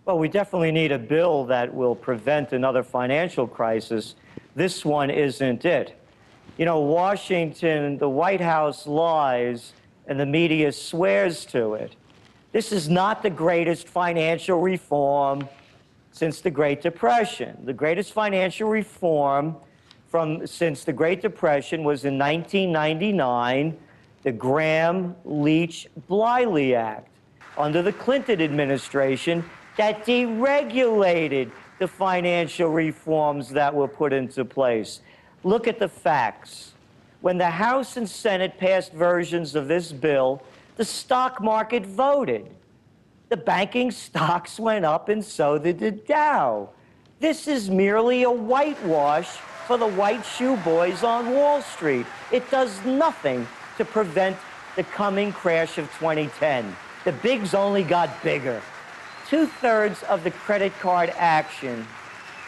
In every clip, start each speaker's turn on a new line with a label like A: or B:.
A: Well, we definitely need a bill that will prevent another financial crisis. This one isn't it. You know, Washington, the White House lies and the media swears to it. This is not the greatest financial reform since the Great Depression. The greatest financial reform since the Great Depression was in 1999, the Graham-Leach-Bliley Act under the Clinton administration that deregulated the financial reforms that were put into place. Look at the facts. When the House and Senate passed versions of this bill, the stock market voted. The banking stocks went up and so did the Dow. This is merely a whitewash for the white shoe boys on Wall Street. It does nothing to prevent the coming crash of 2010. The bigs only got bigger. 2/3 of the credit card action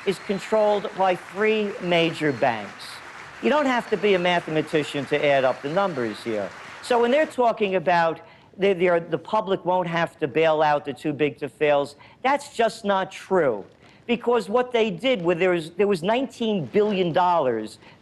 A: is controlled by 3 major banks. You don't have to be a mathematician to add up the numbers here. So when they're talking about the public won't have to bail out the too big to fails, that's just not true. Because what they did, there was $19 billion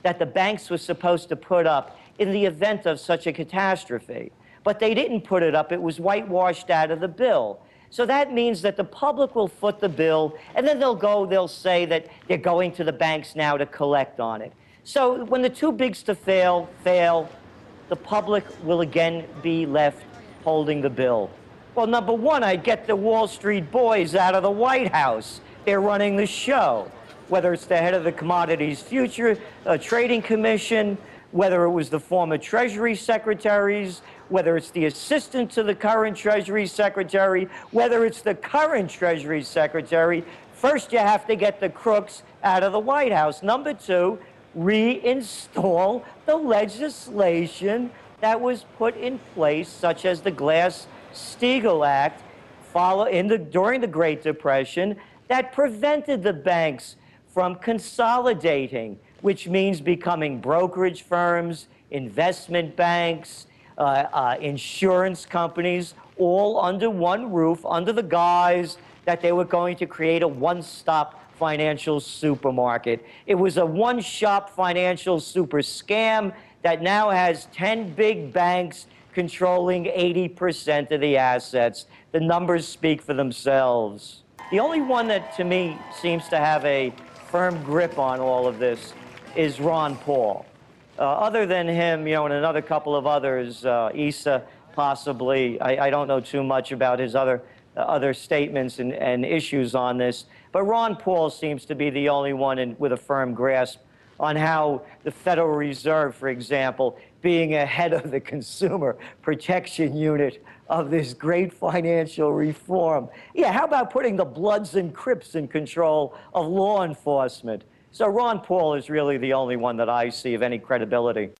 A: that the banks were supposed to put up in the event of such a catastrophe. But they didn't put it up. It was whitewashed out of the bill. So that means that the public will foot the bill, and then they'll say that they're going to the banks now to collect on it. So when the too bigs to fail, the public will again be left holding the bill. Well, number one, I'd get the Wall Street boys out of the White House. They're running the show, whether it's the head of the Commodities Future Trading Commission, whether it was the former Treasury secretaries, whether it's the assistant to the current Treasury Secretary, whether it's the current Treasury Secretary. First, you have to get the crooks out of the White House. Number two, reinstall the legislation that was put in place, such as the Glass-Steagall Act during the Great Depression, that prevented the banks from consolidating, which means becoming brokerage firms, investment banks, insurance companies, all under one roof, under the guise that they were going to create a one-stop financial supermarket. It was a one-shop financial super scam that now has 10 big banks controlling 80% of the assets. The numbers speak for themselves. The only one that, to me, seems to have a firm grip on all of this is Ron Paul. Other than him, you know, and another couple of others, Issa possibly, I don't know too much about his other statements and issues on this, but Ron Paul seems to be the only one with a firm grasp on how the Federal Reserve, for example, being ahead of the Consumer Protection Unit of this great financial reform. Yeah, how about putting the Bloods and Crips in control of law enforcement? So Ron Paul is really the only one that I see of any credibility.